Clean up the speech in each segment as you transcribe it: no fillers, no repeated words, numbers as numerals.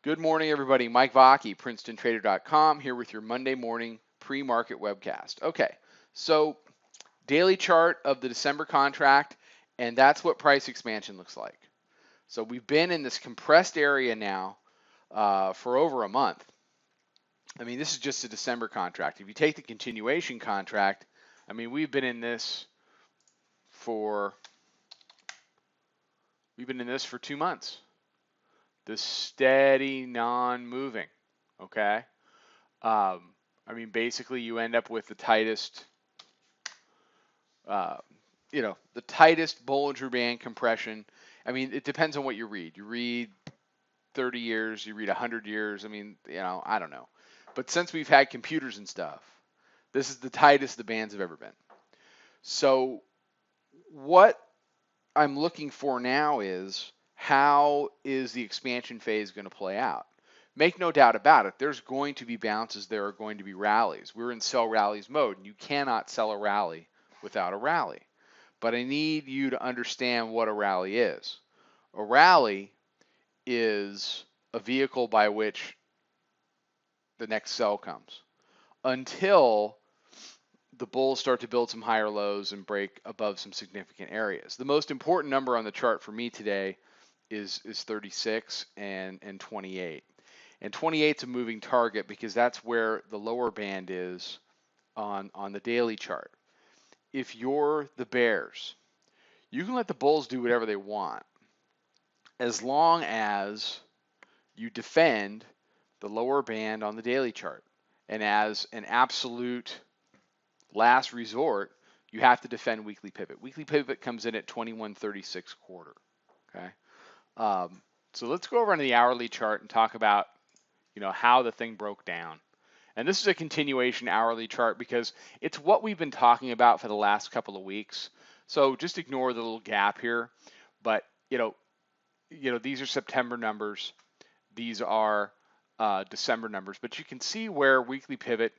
Good morning, everybody. Mike Vacchi, PrincetonTrader.com, here with your Monday morning pre-market webcast. Okay, so daily chart of the December contract, and that's what price expansion looks like. So we've been in this compressed area now for over a month. I mean, this is just a December contract. If you take the continuation contract, I mean, we've been in this for 2 months. The steady non-moving, okay? I mean, basically, you end up with the tightest, the tightest Bollinger Band compression. I mean, it depends on what you read. You read 30 years, you read 100 years. I mean, I don't know. But since we've had computers and stuff, this is the tightest the bands have ever been. So what I'm looking for now is, how is the expansion phase going to play out? Make no doubt about it, there's going to be bounces, there are going to be rallies. We're in sell rallies mode, and you cannot sell a rally without a rally. But I need you to understand what a rally is. A rally is a vehicle by which the next sell comes, until the bulls start to build some higher lows and break above some significant areas. The most important number on the chart for me today is 36 and 28. And 28 is a moving target because that's where the lower band is on the daily chart. If you're the bears, you can let the bulls do whatever they want as long as you defend the lower band on the daily chart. And as an absolute last resort, you have to defend weekly pivot. Weekly pivot comes in at 21.36 quarter. Okay. So let's go over on the hourly chart and talk about, how the thing broke down. And this is a continuation hourly chart because it's what we've been talking about for the last couple of weeks. So just ignore the little gap here. But these are September numbers. These are December numbers. But you can see where weekly pivot,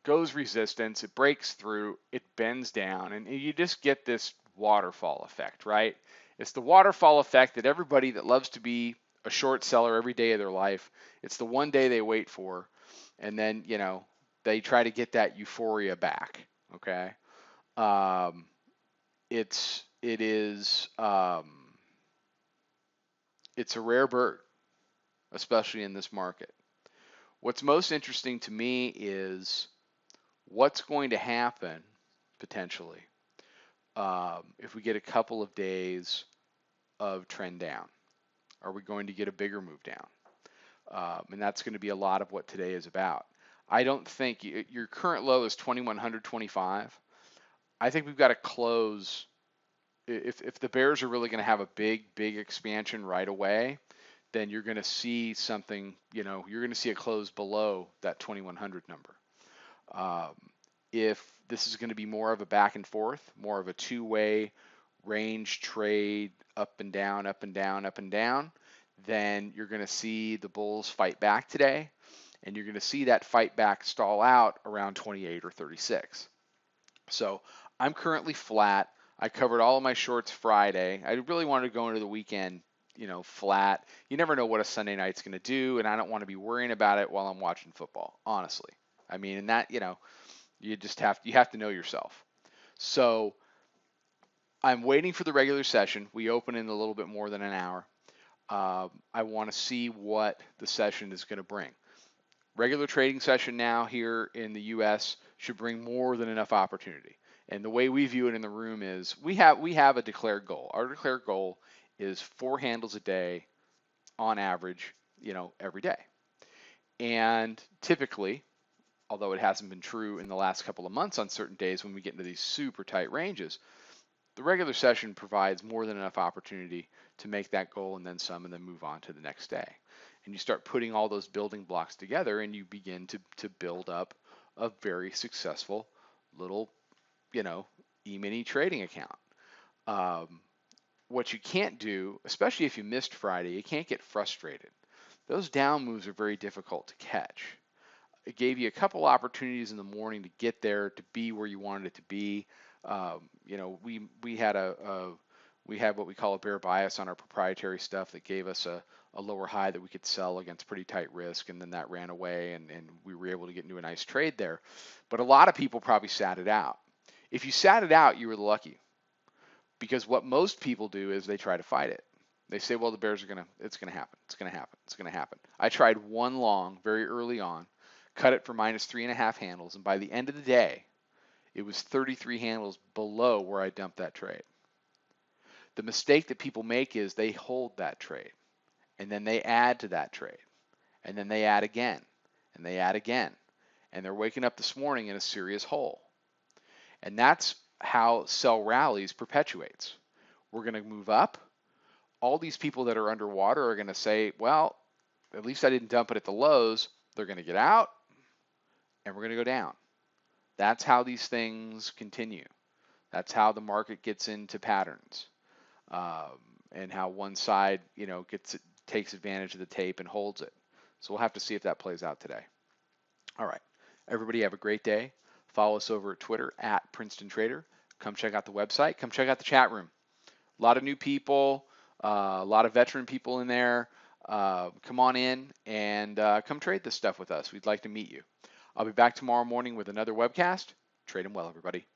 goes resistance, it breaks through, it bends down, and you just get this waterfall effect, right? It's the waterfall effect that everybody that loves to be a short seller every day of their life, it's the one day they wait for, and then, they try to get that euphoria back, okay? It's a rare bird, especially in this market. What's most interesting to me is what's going to happen potentially if we get a couple of days of trend down. Are we going to get a bigger move down? And that's going to be a lot of what today is about. I don't think your current low is 2125. I think we've got to close. If the bears are really going to have a big expansion right away, then you're going to see something, you're going to see a close below that 2100 number. If this is going to be more of a back and forth, more of a two-way range trade, up and down, up and down, up and down, then you're going to see the bulls fight back today, and you're going to see that fight back stall out around 28 or 36. So I'm currently flat. I covered all of my shorts Friday. I really wanted to go into the weekend, flat. You never know what a Sunday night's going to do, and I don't want to be worrying about it while I'm watching football, honestly. I mean, and that, you have to know yourself. So I'm waiting for the regular session. We open in a little bit more than an hour. I want to see what the session is going to bring. Regular trading session now here in the U.S. should bring more than enough opportunity. And the way we view it in the room is we have a declared goal. Our declared goal is 4 handles a day on average, every day. And typically, although it hasn't been true in the last couple of months on certain days when we get into these super tight ranges, the regular session provides more than enough opportunity to make that goal and then some, and then move on to the next day. And you start putting all those building blocks together, and you begin to build up a very successful little, e-mini trading account. What you can't do, especially if you missed Friday, you can't get frustrated. Those down moves are very difficult to catch. It gave you a couple opportunities in the morning to get there, to be where you wanted it to be. We had We had what we call a bear bias on our proprietary stuff that gave us a lower high that we could sell against pretty tight risk, and then that ran away, and we were able to get into a nice trade there. But a lot of people probably sat it out. If you sat it out, you were lucky, because what most people do is they try to fight it. They say, well, the bears are it's gonna happen, it's gonna happen, it's gonna happen. I tried one long very early on, cut it for minus 3.5 handles, and by the end of the day, it was 33 handles below where I dumped that trade. The mistake that people make is they hold that trade, and then they add to that trade, and then they add again, and they add again, and they're waking up this morning in a serious hole. And that's how sell rallies perpetuates. We're going to move up. All these people that are underwater are going to say, well, at least I didn't dump it at the lows. They're going to get out, and we're going to go down. That's how these things continue. That's how the market gets into patterns, and how one side, takes advantage of the tape and holds it. So we'll have to see if that plays out today. All right, everybody have a great day. Follow us over at Twitter at Princeton Trader. Come check out the website. Come check out the chat room. A lot of new people, a lot of veteran people in there. Come on in and come trade this stuff with us. We'd like to meet you. I'll be back tomorrow morning with another webcast. Trade them well, everybody.